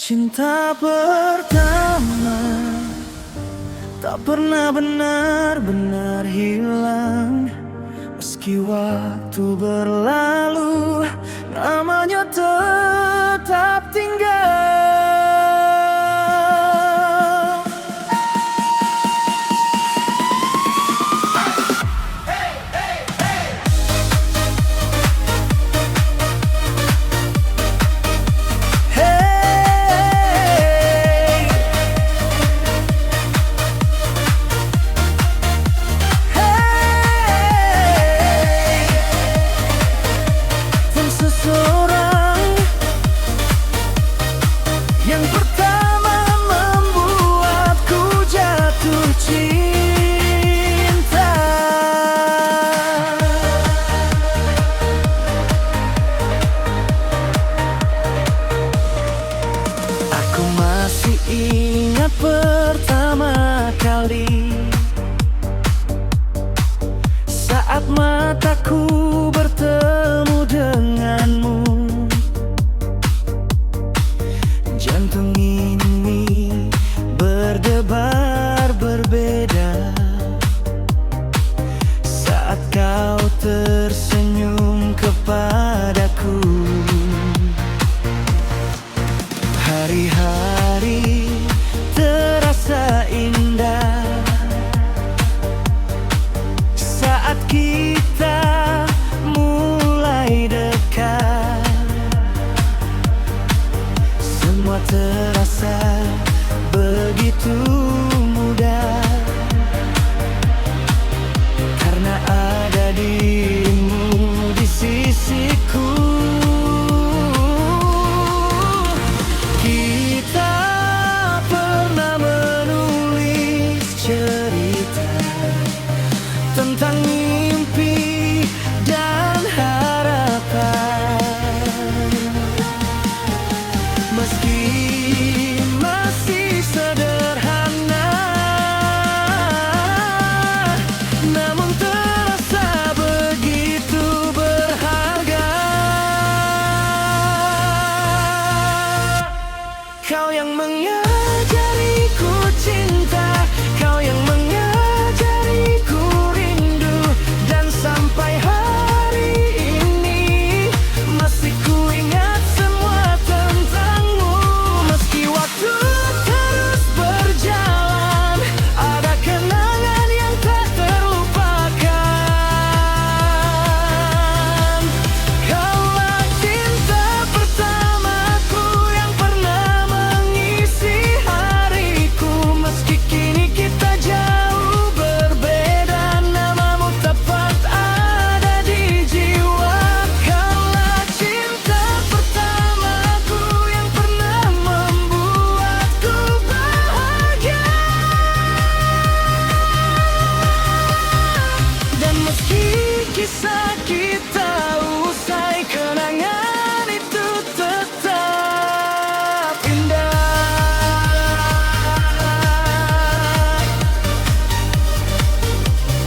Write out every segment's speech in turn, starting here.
Cinta pertama tak pernah benar-benar hilang. Meski waktu berlalu, namanya tetap tinggal. Seseorang yang pertama membuatku jatuh cinta. Aku masih ingat pertama kali saat mataku bertemu denganmu. Jantung ini berdebar berbeda saat kau tersenyum kepadaku. Hari-hari terasa indah saat kita mulai dekat. Semua terasa begitu mudah karena ada dirimu di sisiku. Kita pernah menulis cerita tentang mimpi dan harapan. Meski masih sederhana, namun terasa begitu berharga. Kau yang mengajariku cinta, kau yang mengajariku rindu, dan sampai hari ini masih ku ingat semua tentangmu. Meski waktu terus berjalan, ada kenangan yang tak terlupakan. Kaulah cinta pertamaku yang pernah mengisi hariku. Meski kini kita jauh berbeda, namamu tepat ada di jiwa. Kaulah cinta pertamaku yang pernah membuatku bahagia. Dan meski kisah kita usai, kenangan itu tetap indah.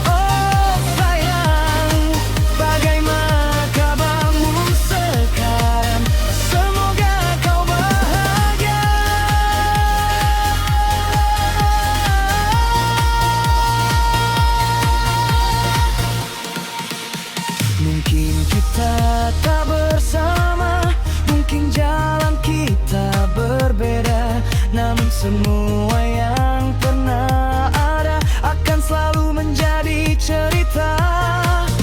Oh sayang, bagaimana kabarmu sekarang? Semoga kau bahagia. Mungkin kita tak bersama, mungkin jalan kita berbeda, namun semua yang pernah ada akan selalu menjadi cerita.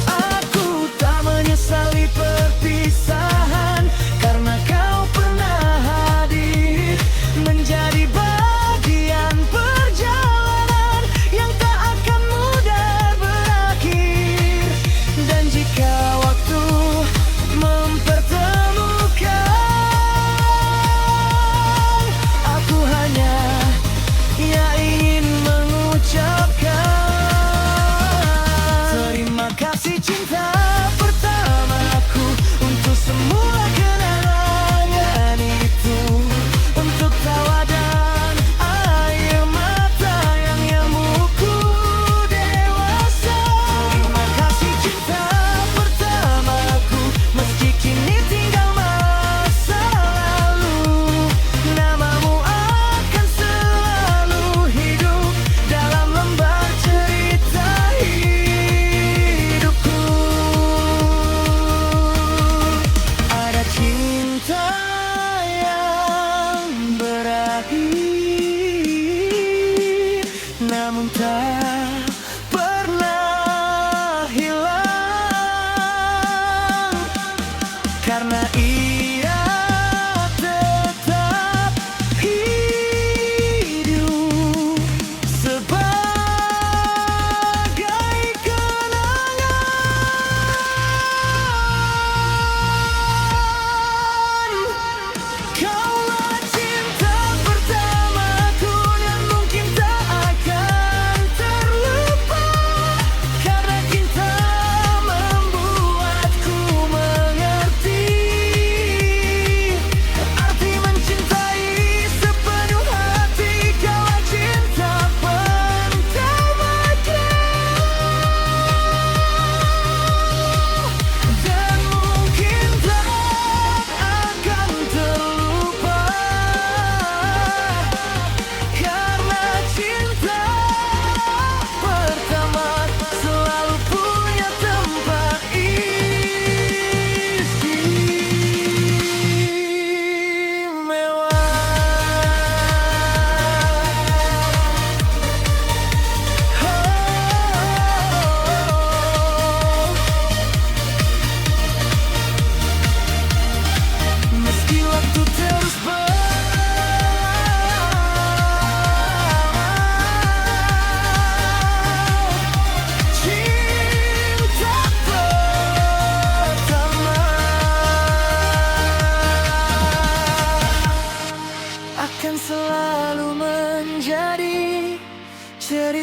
Aku tak menyesali perpisahan, karena kau pernah hadir menjadi bagian perjalanan yang tak akan mudah berakhir. Dan jika waktu mempertemukan, aku hanya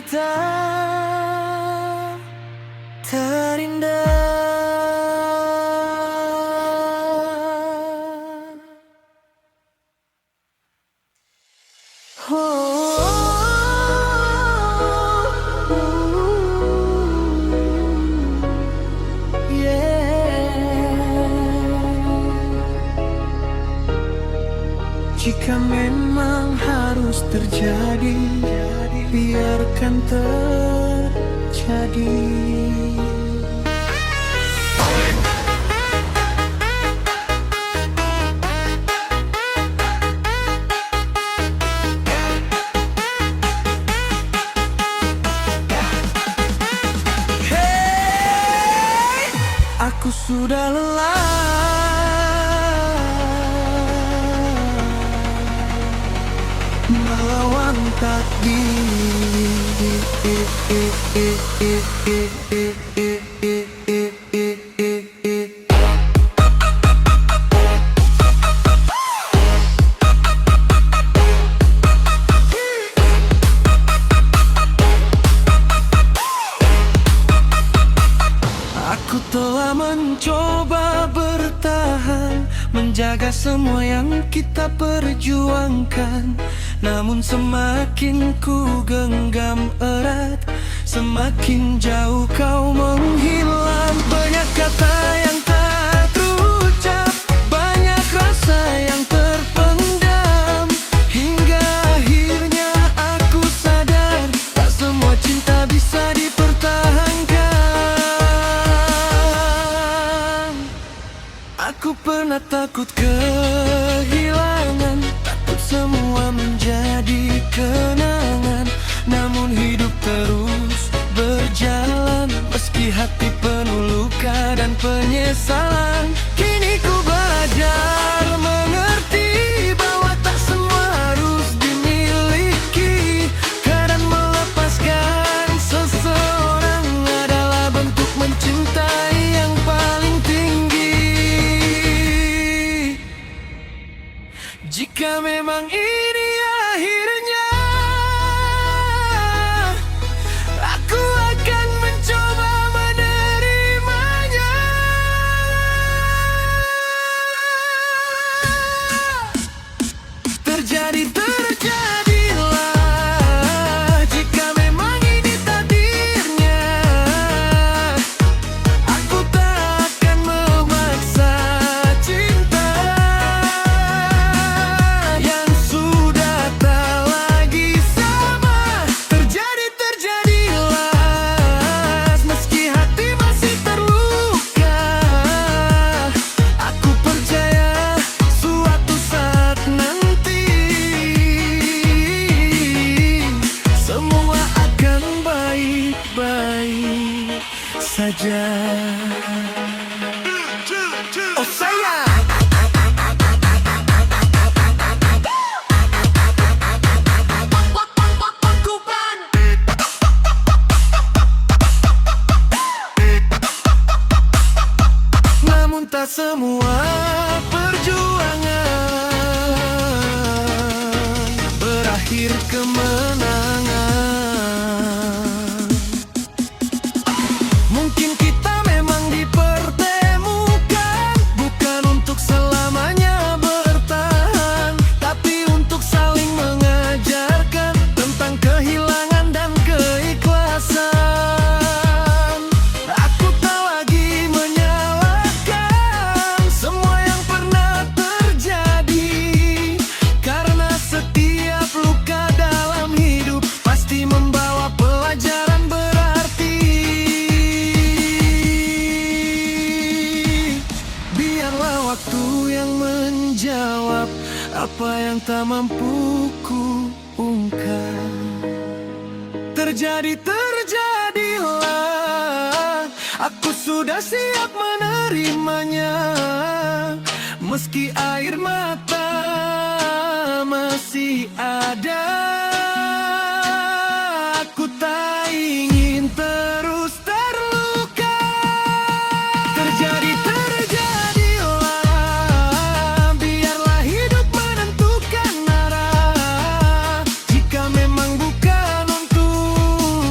kita terindah. Jika memang harus terjadi, biarkan terjadi. Hey, aku sudah lelah melawan takdir. Aku telah mencoba bertahan, menjaga semua yang kita perjuangkan. Namun semakin ku genggam erat, semakin jauh kau menghilang. Banyak kata yang tak terucap, banyak rasa yang terpendam, hingga akhirnya aku sadar, tak semua cinta bisa dipertahankan. Aku pernah takut kehilangan, takut semua menjadi kenangan. Namun hidup terus berjalan, meski hati penuh luka dan penyesalan. Kini ku belajar mengerti bahwa tak semua harus dimiliki. Kadang melepaskan seseorang adalah bentuk mencintai yang paling tinggi. Jika memang ini akhirnya, aku akan mencoba menerimanya. Terjadilah, jika memang ini takdirnya, aku tak akan memaksa cinta yang sudah tak lagi sama. Terjadilah, meski hati masih terluka. Aku percaya suatu saat nanti semua akan baik-baik saja. Oh sayang, namun tak semua perjuangan berakhir kemenangan. Mungkin kita memang dipertemukan, bukan untuk selamanya bertahan, tapi untuk saling mengajarkan tentang kehilangan dan keikhlasan. Aku tak lagi menyalahkan semua yang pernah terjadi, karena setiap luka dalam hidup pasti membawa pelajaran berarti. Biarlah waktu yang menjawab apa yang tak mampu ku ungkap. Terjadilah, aku sudah siap menerimanya. Meski air mata masih ada, aku tak ingin terus terluka. Terjadilah, biarlah hidup menentukan arah. Jika memang bukan untuk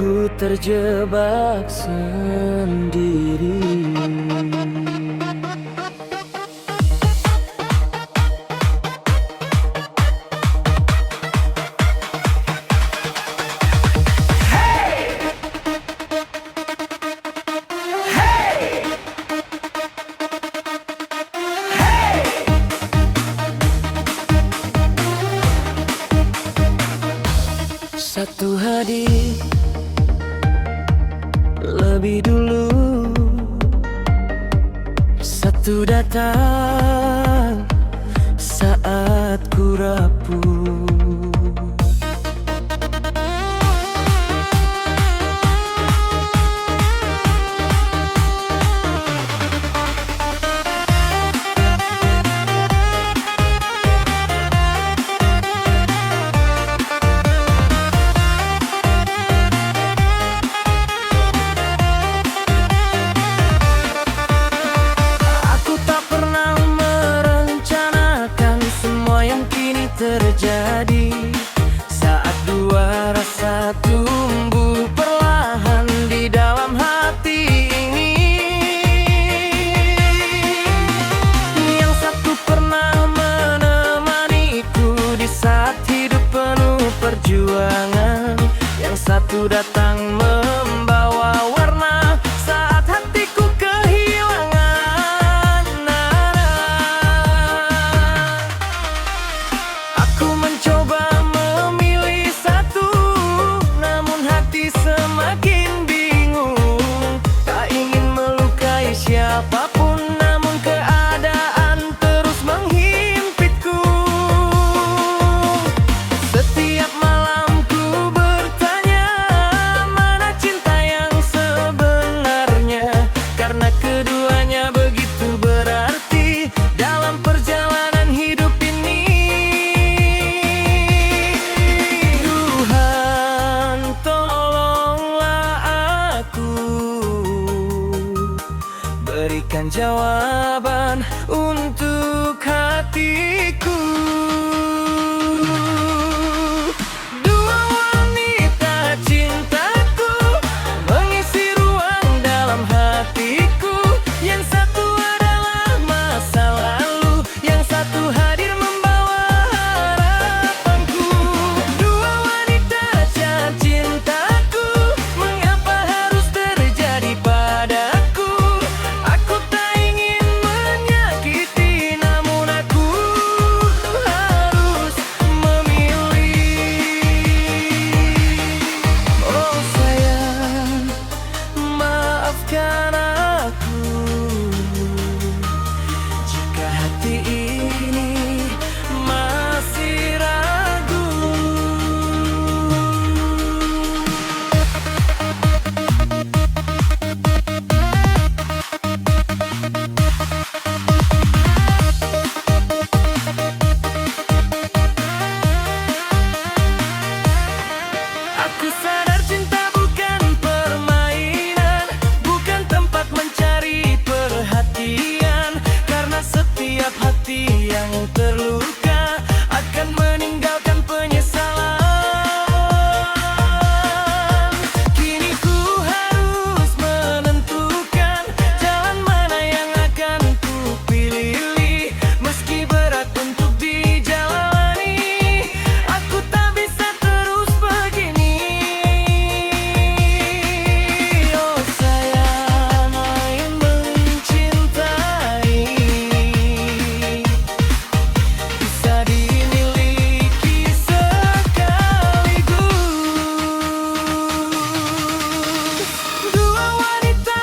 Ku terjebak sendiri. Satu hadir lebih dulu, satu datang saat ku rapuh. Terjadi saat dua rasa tumbuh perlahan di dalam hati ini. Yang satu pernah menemaniku di saat hidup penuh perjuangan, yang satu datang membawa warna saat hatiku kehilangan. Aku mencoba memilih satu, namun hati semakin bingung. Tak ingin melukai siapapun, namun keadaan terus menghimpitku. Setiap malam ku bertanya, mana cinta yang sebenarnya? Karena keduanya begitu berarti dalam perjalanan hidup ini. Berikan jawaban untuk hatiku. Dua wanita cintaku mengisi ruang dalam hatiku. Yang satu adalah masa lalu, yang satu hadir membawa harapanku. Dua wanita cintaku, mengapa harus terjadi padaku? Aku tak ingin menyakiti, namun aku harus memilih. Oh sayang, maafkan aku jika hati ini masih ragu. Aku sadar cinta bukan permainan, bukan tempat mencari perhatian. Karena setiap hati yang terluka akan meninggalkan penyesalan. Kini ku harus menentukan jalan mana yang akan ku pilih. Meski berat untuk dijalani, aku tak bisa terus begini. Oh sayang, main mencintai bisa dimiliki sekaligus. Dua wanita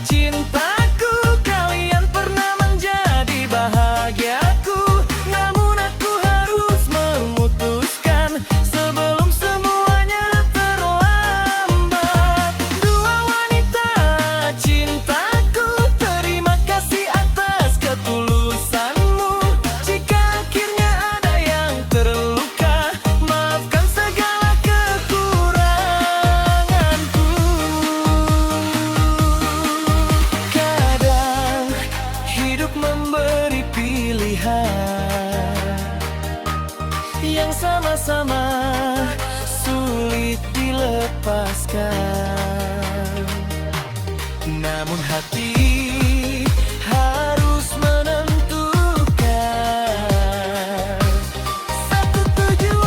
cintaku, kalian pernah menjadi bahagiaku, namun aku harus memutuskan sebelum semuanya terlambat. Dua wanita cintaku, terima kasih atas ketulusanmu. Jika akhirnya ada yang terluka, maafkan segala kekuranganku. Kadang hidup memberi pilihan yang sama-sama sulit sulit dilepaskan. Namun hati harus menentukan satu tujuan.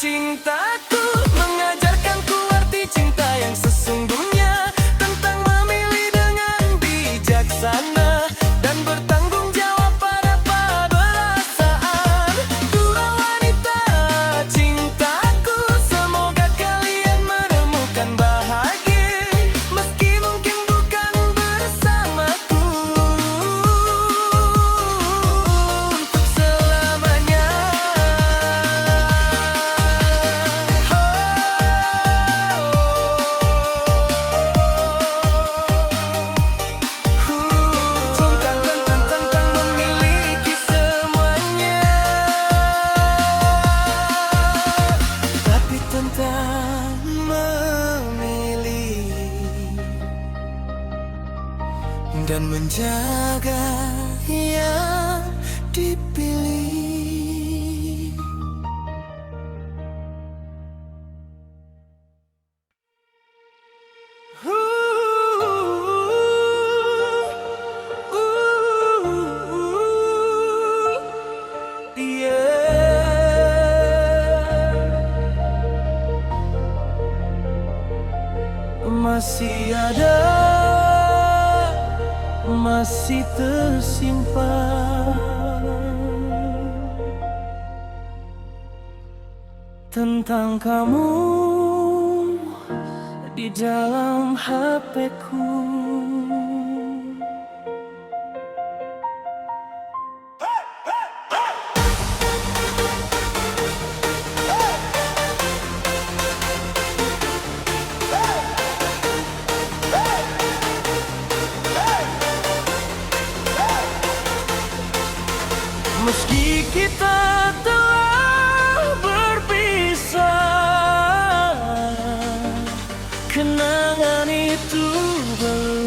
Cintaku mengajarkanku arti cinta yang sesungguhnya, tentang memilih dengan bijaksana dan bertanggung jawab pada perasaan. Dua wanita cintaku, semoga kalian menemukan bahagia meski mungkin bukan bersamaku untuk selamanya. Dan menjaga yang dipilih. Masih ada, masih tersimpan tentang kamu di dalam HP-ku. Meski kita telah berpisah, kenangan itu belum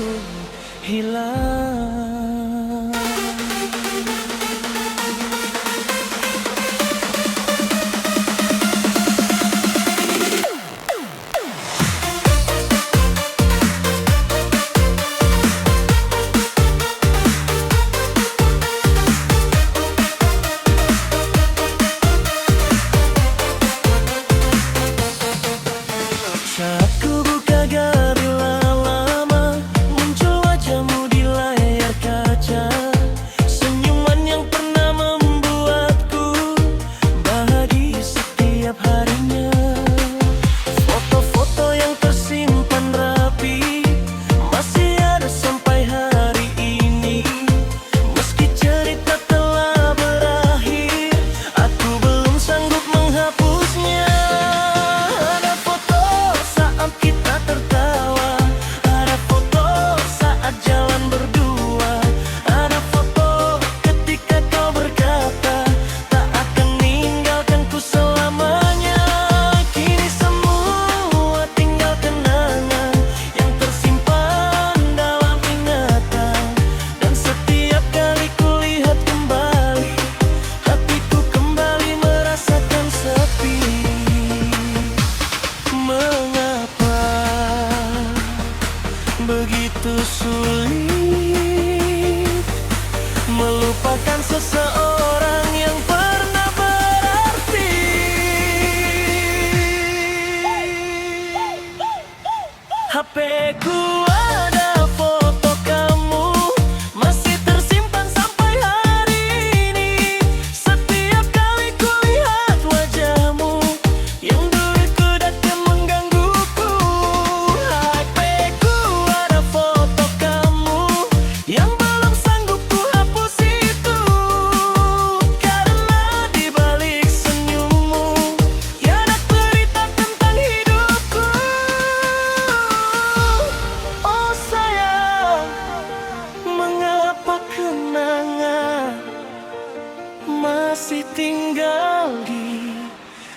tinggal di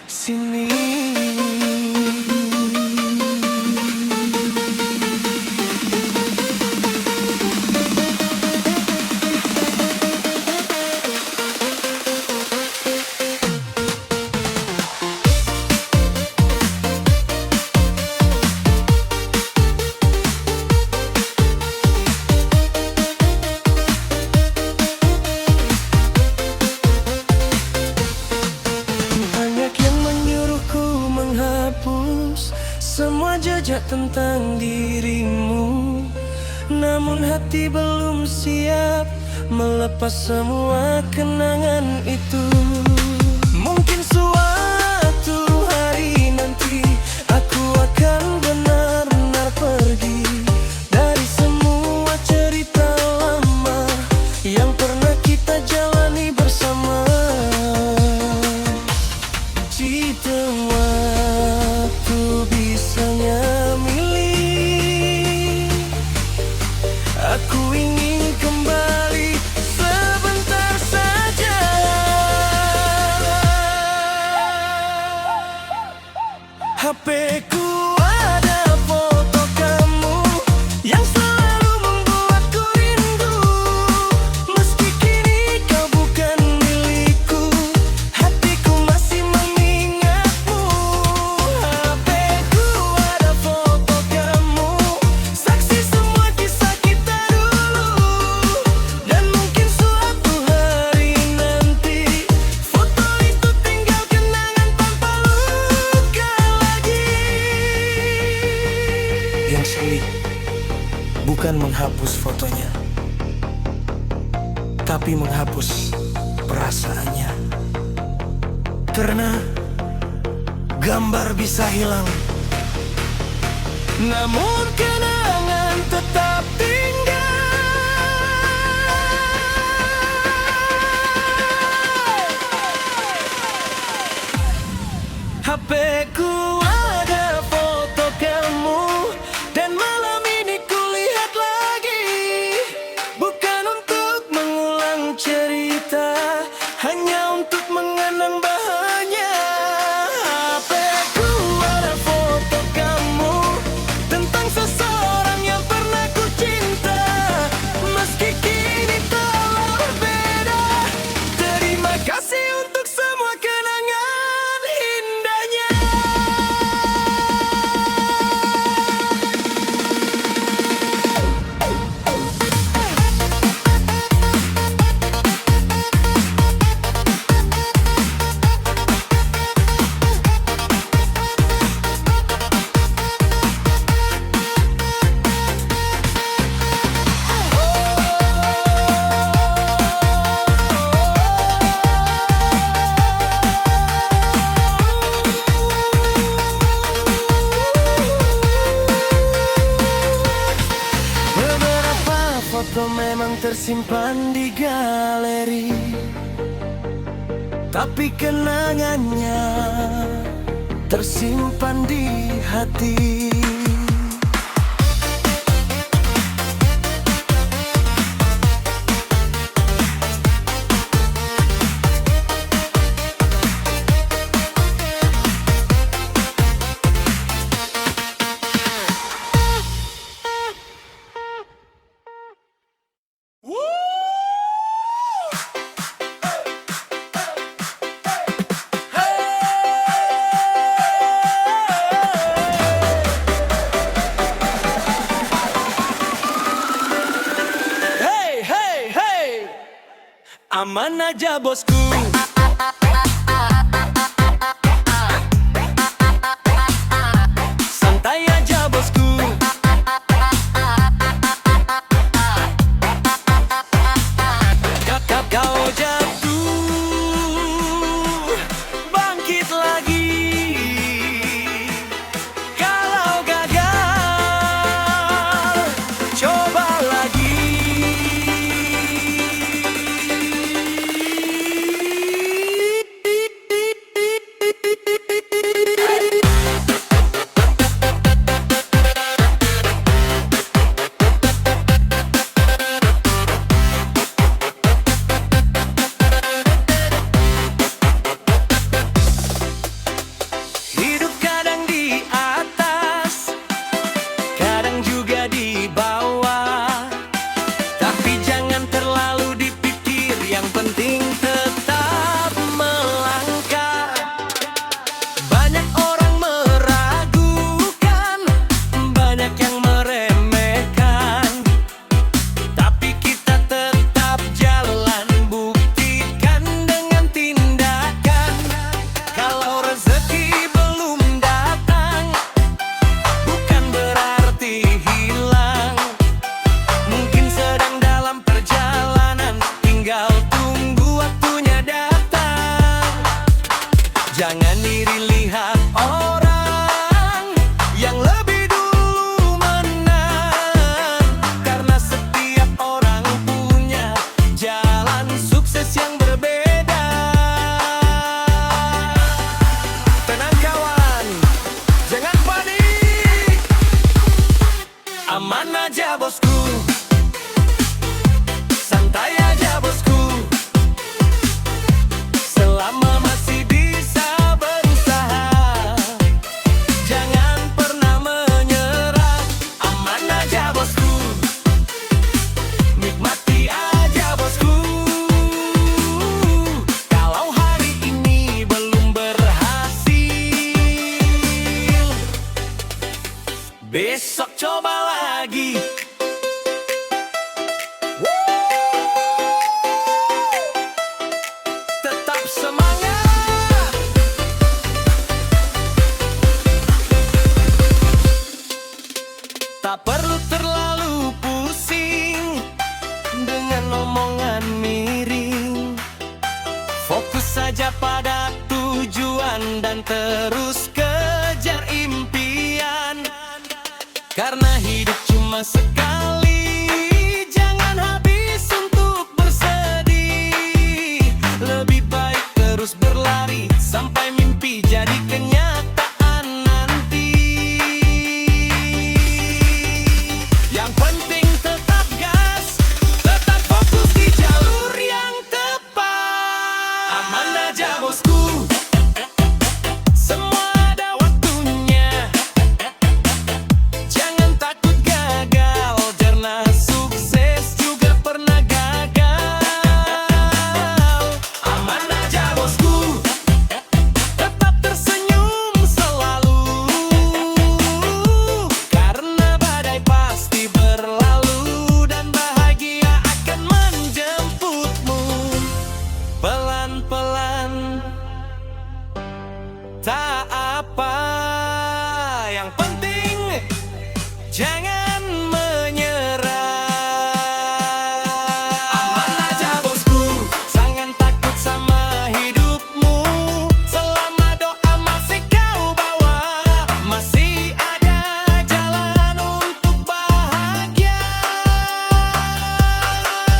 sini. Semua jejak tentang dirimu, namun hati belum siap melepas semua kenangan itu. Mungkin suatu hari nanti aku akan benar-benar pergi dari semua cerita lama yang pernah kita jalani bersama. Jika waktu bisanya milih, aku ingin kembali sebentar saja. HP-ku ada foto kamu yang selalu membuatku rindu. Meski kini kau bukan milikku, hatiku masih mengingatmu. HP-ku ada foto kamu, saksi semua kisah kita dulu. Dan mungkin suatu hari nanti foto itu tinggal kenangan tanpa luka lagi. Yang sulit bukan menghapus fotonya, tapi menghapus perasaannya. Karena gambar bisa hilang, namun kenangan tetap tinggal. HP-ku ada foto kamu, dan malam ini kulihat lagi. Bukan untuk mengulang cerita, hanya untuk mengenang bahagia. HP-ku ada foto kamu tentang seseorang yang pernah ku cinta. Meski kini telah berbeda, terima kasih untuk semua kenangan indahnya. Beberapa foto memang tersimpan di galeri, tapi kenangannya tersimpan di hati. Aman aja bosku, santai aja bosku. Kau jatuh, bangkit lagi. Kalau gagal, coba. 「君の声が聞こえる」「Jangan iri lihat orang yang lebih dulu menang, karena setiap orang punya jalan sukses yang berbeda. Tenang kawan, jangan panik, aman aja bosku, santai aja bosku. Selama masih bisa berusaha, jangan pernah menyerah. Aman aja bosku, nikmati aja bosku. Kalau hari ini belum berhasil, besok coba lagi. Tetap semangat, tak perlu terlalu pusing dengan omongan miring. Fokus saja pada tujuan dan terus kejar impian, karena hidup cuma sekali. Jangan habis untuk bersedih, lebih baik terus berlari sampai mimpi jadi kenyataan nanti. Yang penting tetap gas, tetap fokus di jalur yang tepat. Aman aja bosku, semua ada waktunya. Jangan takut gagal, karena sukses juga pernah gagal. Aman aja bosku, tetap tersenyum selalu, karena badai pasti berlalu dan bahagia akan menjemputmu. Pelan-pelan, tak apa, yang penting jangan menyerah. Aman aja bosku, jangan takut sama hidupmu. Selama doa masih kau bawa, masih ada jalan untuk bahagia.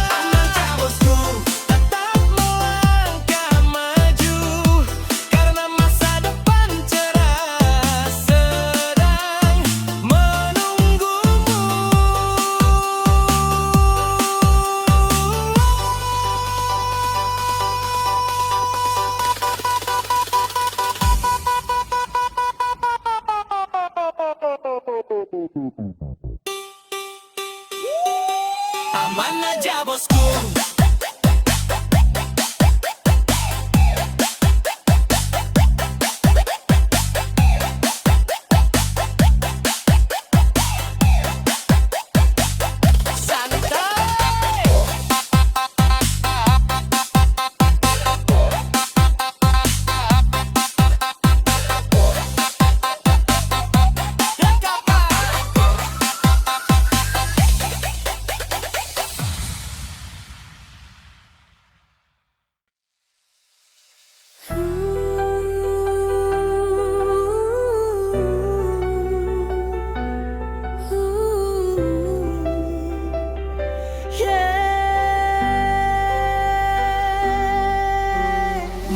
Aman aja bosku, tetap melangkah maju, karena masa depan cerah sedang menunggumu. Aman aja bosku.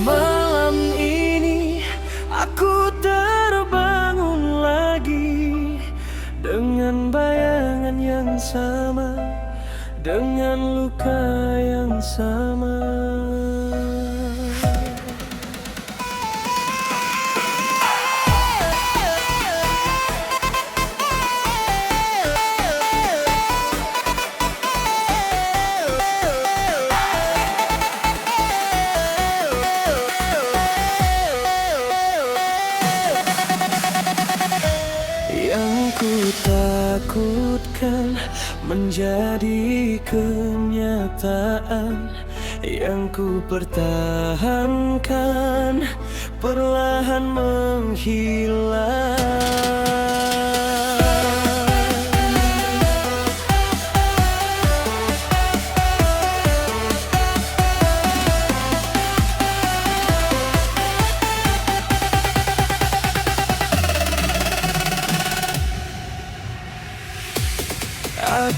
Malam ini aku terbangun lagi dengan bayangan yang sama, dengan luka yang sama. Yang ku takutkan menjadi kenyataan, yang ku pertahankan perlahan menghilang.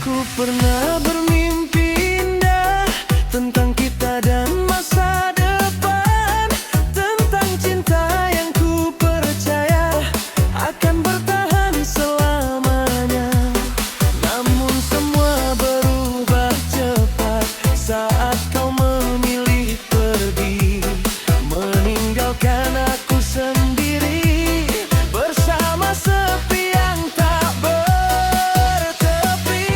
Ku pernah bermimpi indah tentang kita dan masa depan, tentang cinta yang ku percaya akan bertahan selamanya. Namun semua berubah cepat saat kau memilih pergi, meninggalkan aku sendiri bersama sepi yang tak bertepi.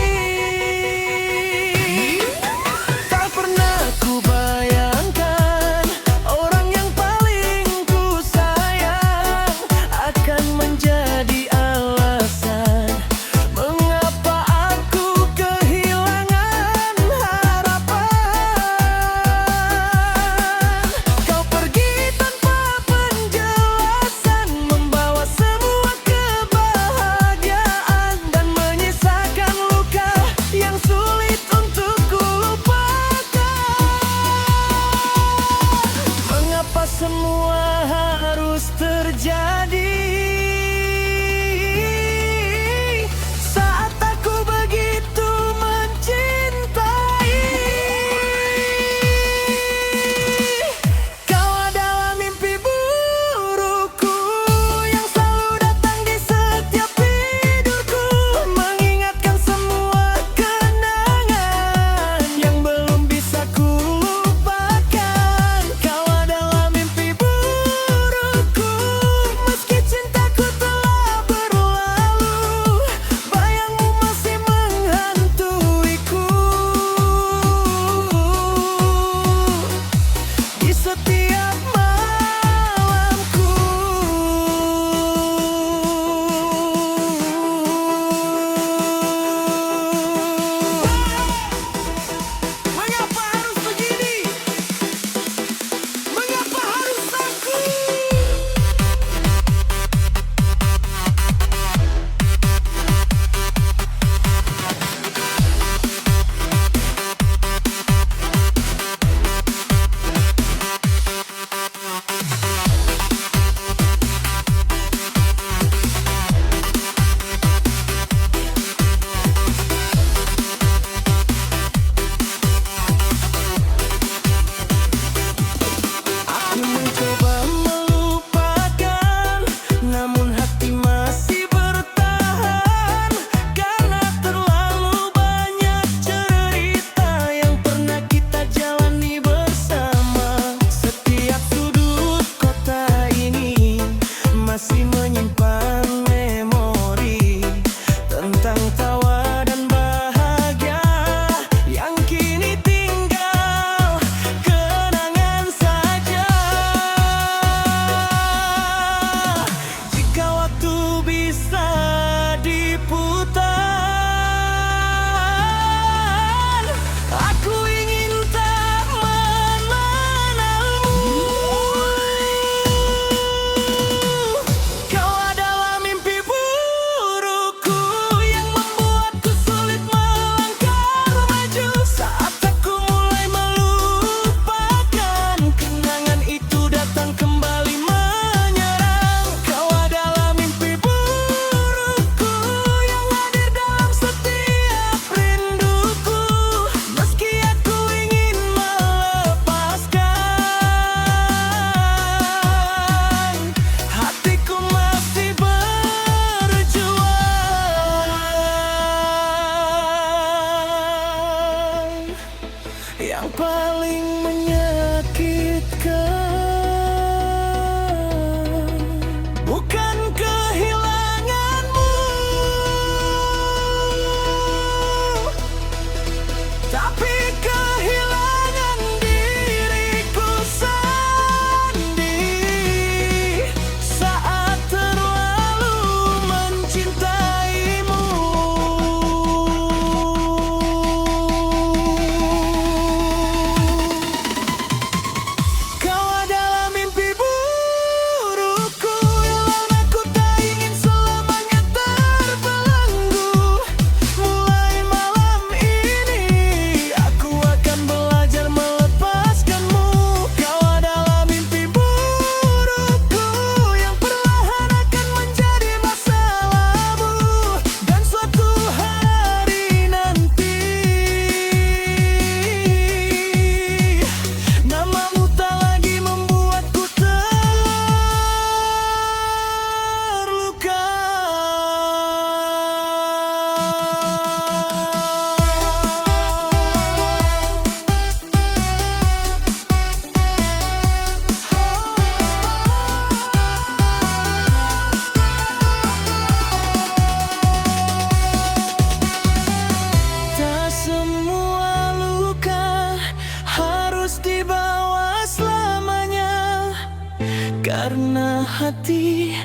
karena hati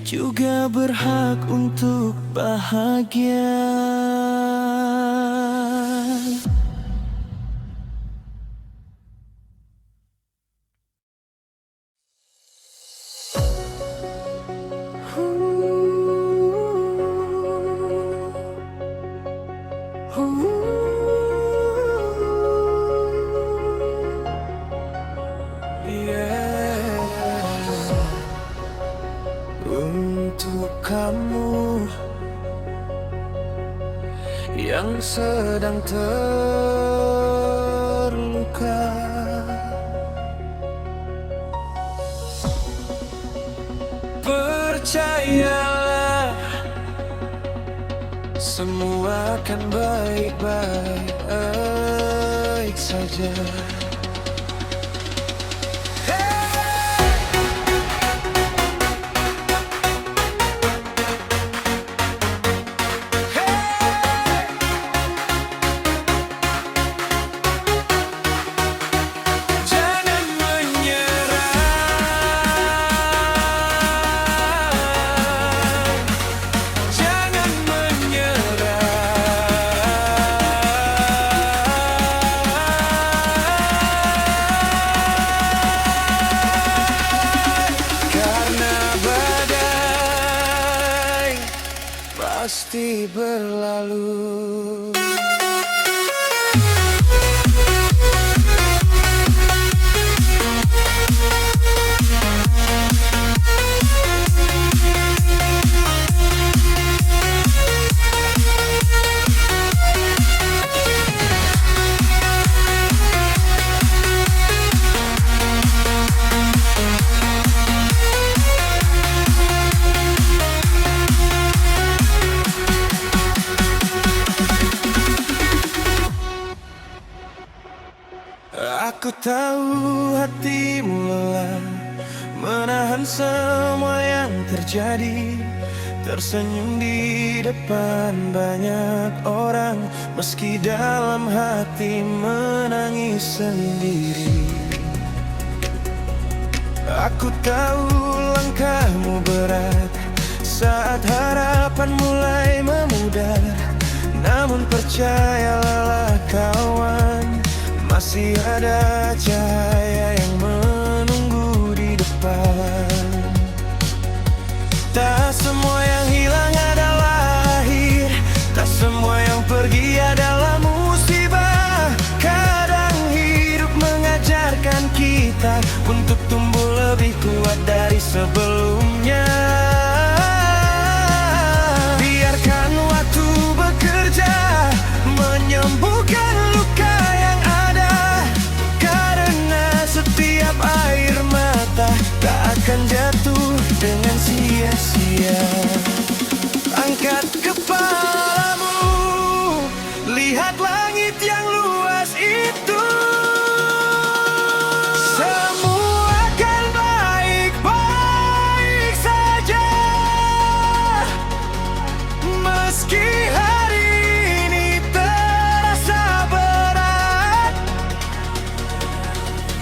juga berhak untuk bahagia. Untuk kamu yang sedang terluka, percayalah, semua akan baik-baik saja. Pasti berlalu. Aku tahu hatimu lelah menahan semua yang terjadi, tersenyum di depan banyak orang, meski dalam hati menangis sendiri. Aku tahu langkahmu berat saat harapan mulai memudar, namun percayalah kawan, masih ada cahaya yang menunggu di depan. Tak semua yang hilang adalah akhir, tak semua yang pergi adalah musibah. Kadang hidup mengajarkan kita untuk tumbuh lebih kuat dari sebelumnya. Biarkan waktu bekerja menyembuhkan luka yang ada, karena setiap air mata tak akan jatuh dengan sia-sia. Angkat kepalamu, lihat langit yang luas itu. Semua akan baik-baik saja, meski hari ini terasa berat.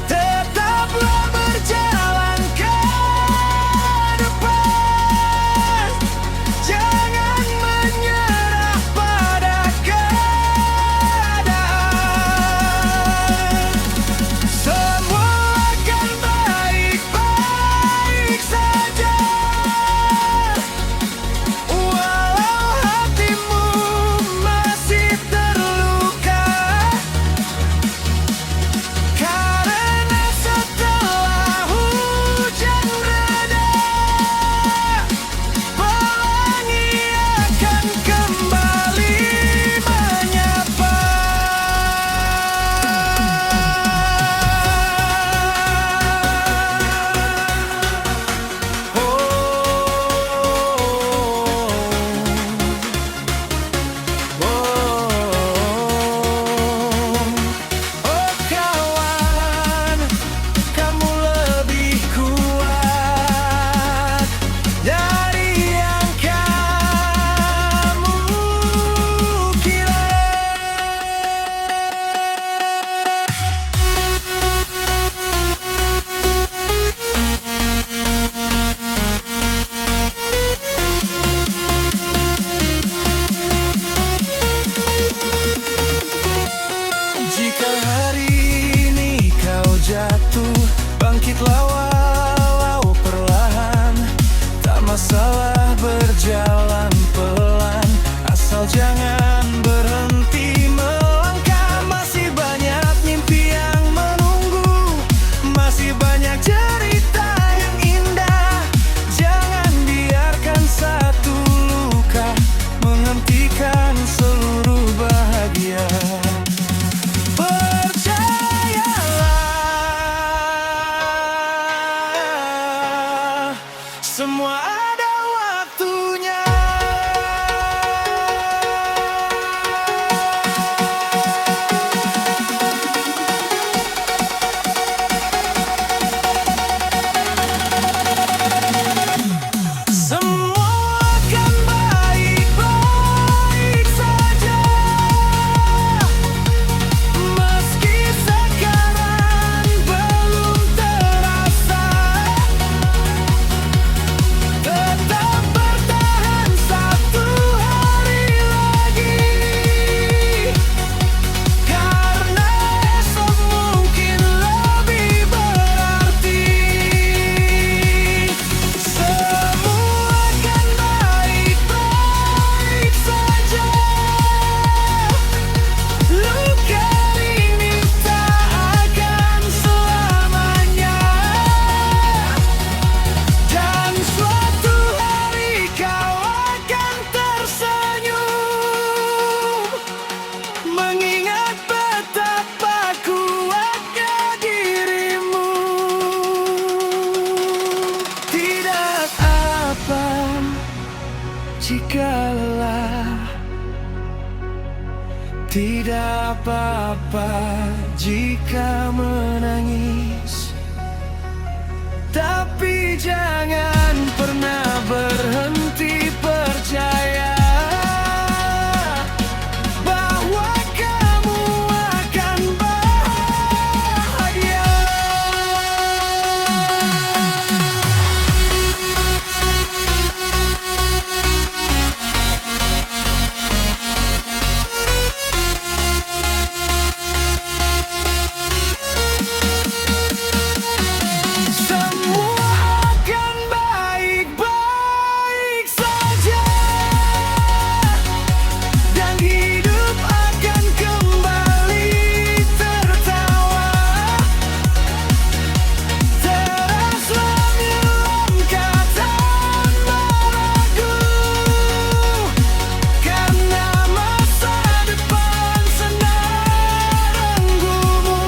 Tetaplah berjalan ke depan, jangan menyerah. Semua ada waktunya. Semua akan baik-baik saja, meski sekarang belum terasa. Tetap bertahan satu hari lagi, karena esok mungkin lebih berarti. Semua akan baik-baik saja. Luka ini tak akan selamanya, dan suatu hari kau akan tersenyum, mengingat betapa kuatnya dirimu. Tidak apa jika lelah, tidak apa-apa jika menangis, tapi jangan pernah berhenti percaya bahwa kamu akan bahagia. Semua akan baik-baik saja, dan hidup akan kembali tertawa. Teraslah melangkah tanpa ragu, karena masa depan senang renggumu.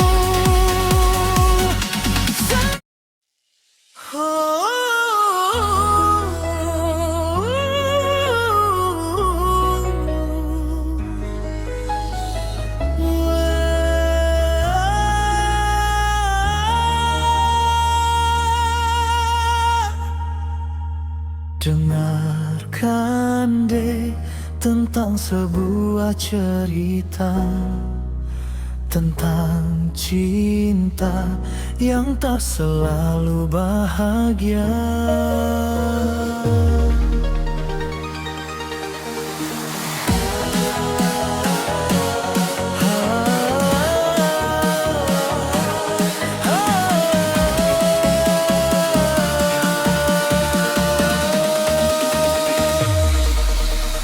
Dengarkan deh tentang sebuah cerita, tentang cinta yang tak selalu bahagia.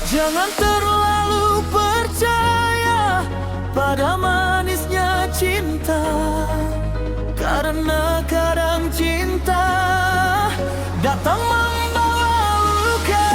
Jangan terlalu percaya pada manisnya cinta, karena kadang cinta datang membawa luka.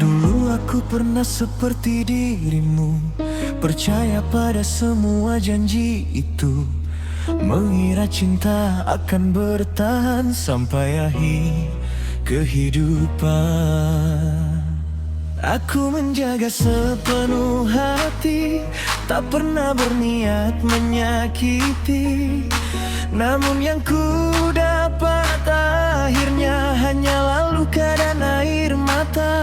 Dulu aku pernah seperti dirimu, percaya pada semua janji itu, mengira cinta akan bertahan sampai akhir kehidupan. Aku menjaga sepenuh hati, tak pernah berniat menyakiti. Namun yang ku dapat akhirnya hanyalah luka dan air mata.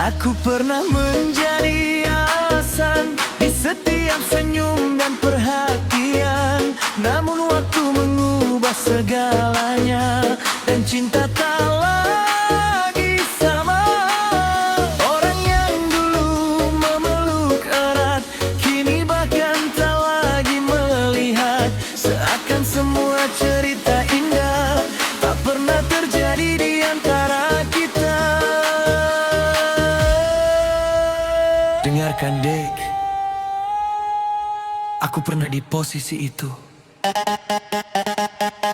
Aku pernah menjadi alasan di setiap senyum dan perhatian, namun waktu mengubah segalanya, dan cinta tak lagi sama. Orang yang dulu Dengarkan dek, aku pernah di posisi itu.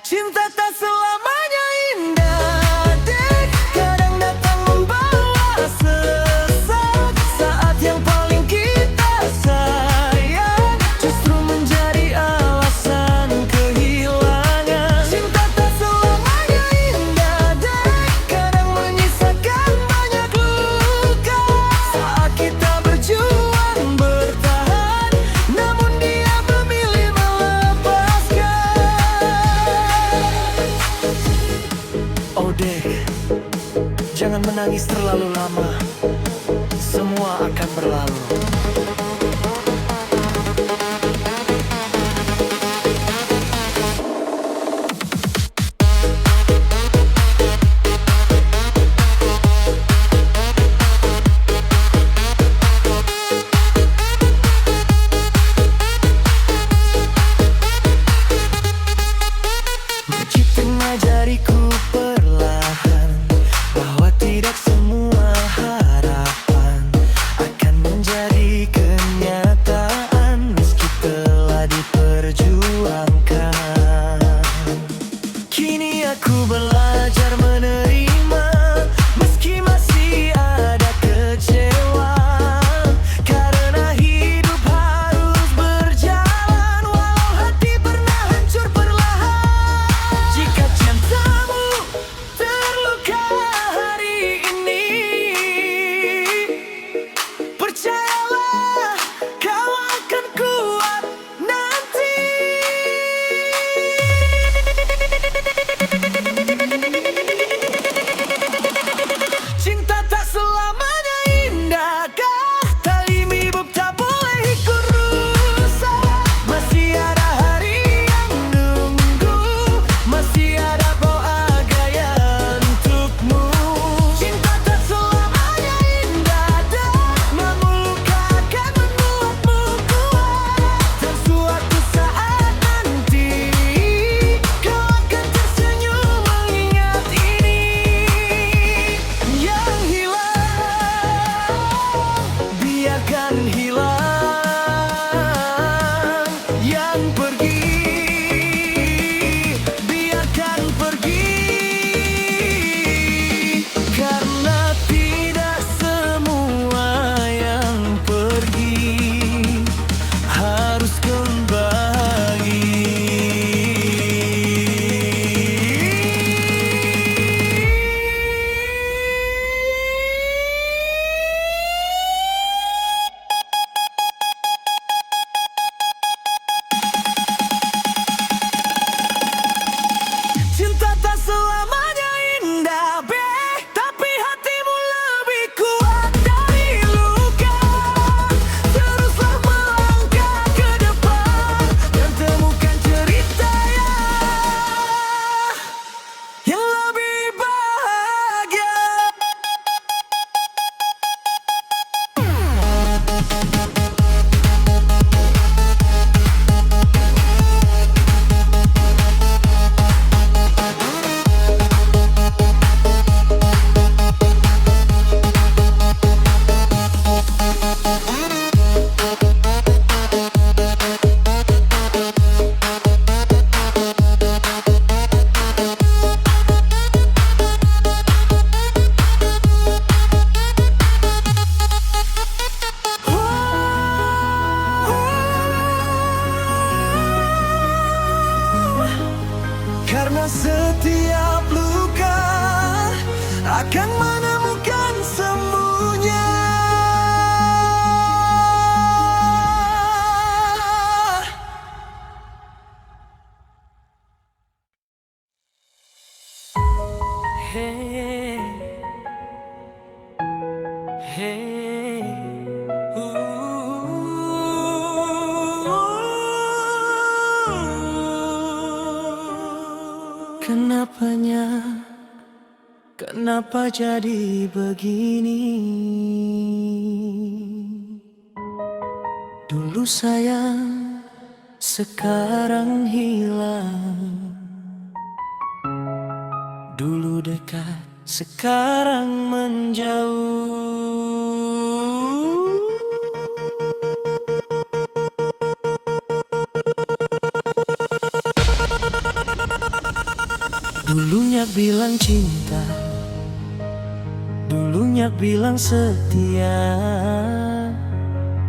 Cinta tak selamanya indah, dek. Kadang datang membawa sesak. Saat yang paling kita sayang justru menjadi alasan kehilangan. Cinta tak selamanya indah, dek. Kadang menyisakan banyak luka. Saat kita berjuang bertahan, namun dia memilih melepaskan. Oh dek, jangan menangis terlalu lama. Semua akan berlalu. Mencipta mengajariku perlahan bahwa tidak semua harapan akan menjadi kenyataan meski telah diperjuangkan. Kini aku belajar menerima meski masih ada kecewa, karena hidup harus berjalan walau hati pernah hancur perlahan. Jika cintamu terluka hari ini, percayalah kau akan kuat nanti. Cinta tak selamanya indah, kah? Tali mibuk tak boleh ikut rusak. Masih ada hari yang nunggu, masih ada bawa gaya untukmu. Cinta tak selamanya indah, dan melukakan membuatmu kuat. Dan suatu saat nanti kau akan tersenyum mengingat ini. Yang hilang, biarkan hilang. Yang pergi, biarkan pergi. Karena tidak semua yang pergi harus kembali. Cinta tak selamanya indah, be. Tapi hatimu lebih kuat dari luka. Teruslah melangkah ke depan dan temukan cerita yang lebih bahagia. Karena setiap luka akan menemukan sembuhnya. Hey, hey, kenapanya, kenapa jadi begini? Dulu sayang, sekarang hilang. Dulu dekat, sekarang menjauh. Dulunya bilang cinta, dulunya bilang setia,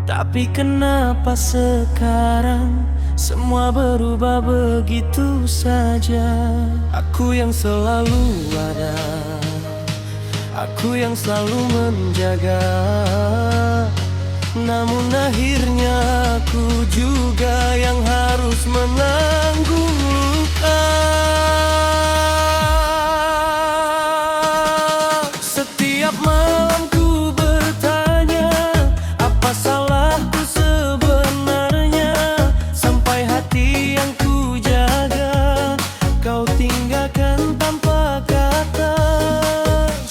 tapi kenapa sekarang semua berubah begitu saja? Aku yang selalu ada, aku yang selalu menjaga, namun akhirnya aku juga yang harus menanggung luka. Setiap malam ku bertanya, apa salahku sebenarnya, sampai hati yang ku jaga kau tinggalkan tanpa kata.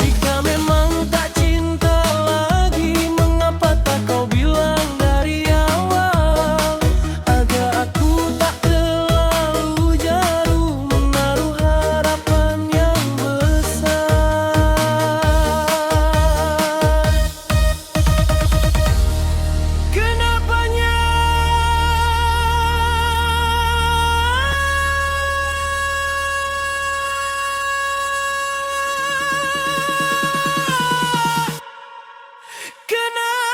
Jika memang tak cinta lagi, mengapa tak kau bilang dari awal, agar aku tak terlalu jauh menaruh harapan yang besar. Kenapanya Kenapanya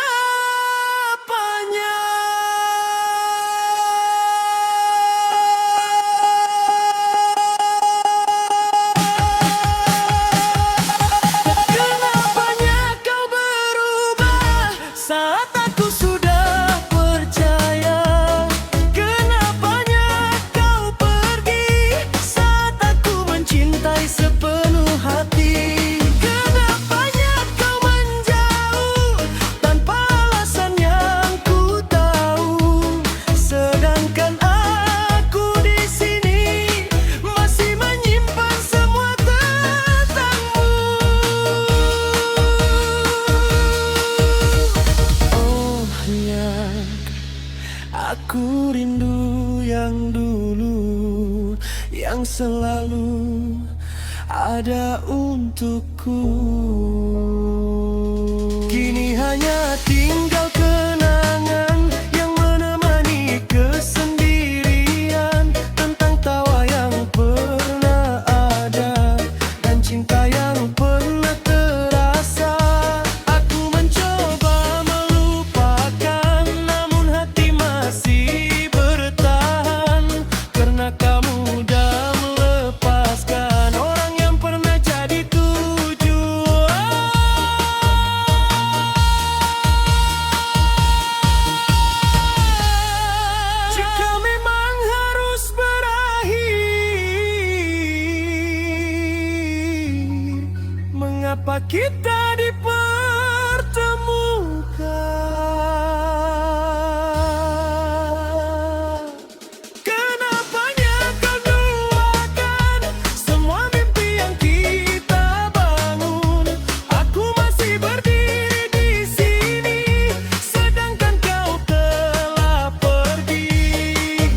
Kenapanya kau berubah saat aku sudah percaya? Kenapanya kau pergi saat aku mencintai sepenuh hati? Kenapanya kau menjauh tanpa alasan yang ku tahu, sedangkan aku di sini masih menyimpan semua tentangmu. Oh ya, aku rindu yang dulu, yang selalu ada untukku. Kini hanya tinggal kenangan yang menemani kesendirian, tentang tawa yang pernah ada dan cinta yang pernah terasa. Aku mencoba melupakan, namun hati masih bertahan, karena kamu mudah melepaskan orang yang pernah jadi tujuan. Jika memang harus berakhir, mengapa kita dipertemukan? Kenapanya kau duakan semua mimpi yang kita bangun? Aku masih berdiri di sini, sedangkan kau telah pergi.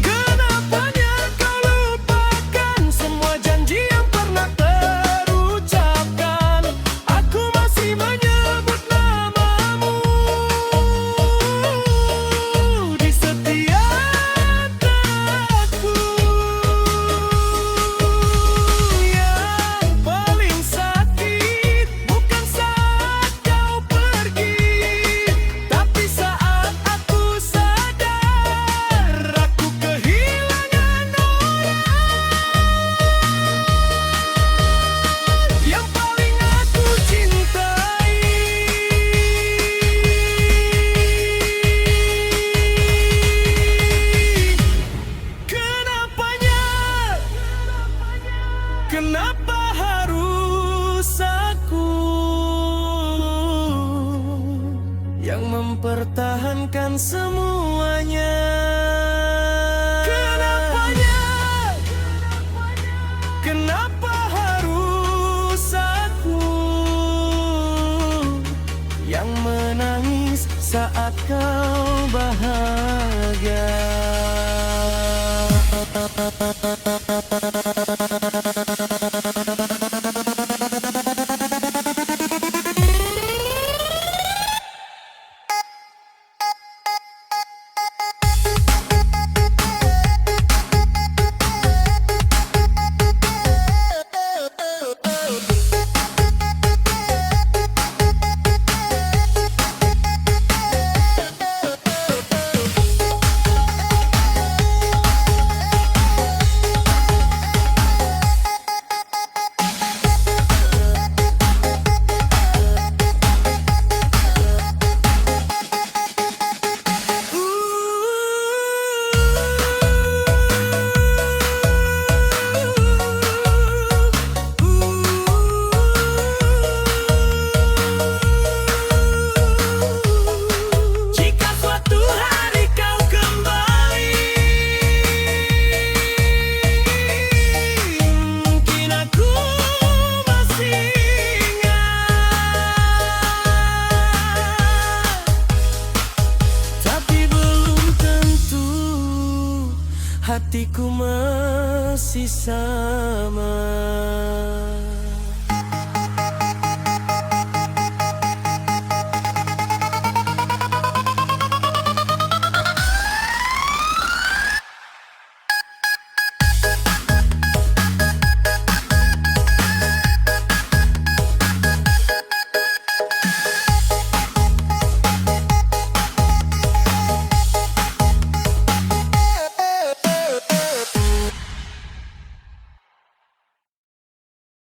Kenapanya kau lupakan semua janji yang pernah terucapkan? Aku masih menyebut namamu di setiap detakku. Yang paling sakit bukan saat kau pergi, tapi saat aku sadar aku kehilangan orang yang paling aku cintai. Kenapanya? Kenapa harus aku yang mempertahankan semuanya? Kenapanya? Kenapa harus aku yang menangis saat kau bahagia? hatiku masih sama.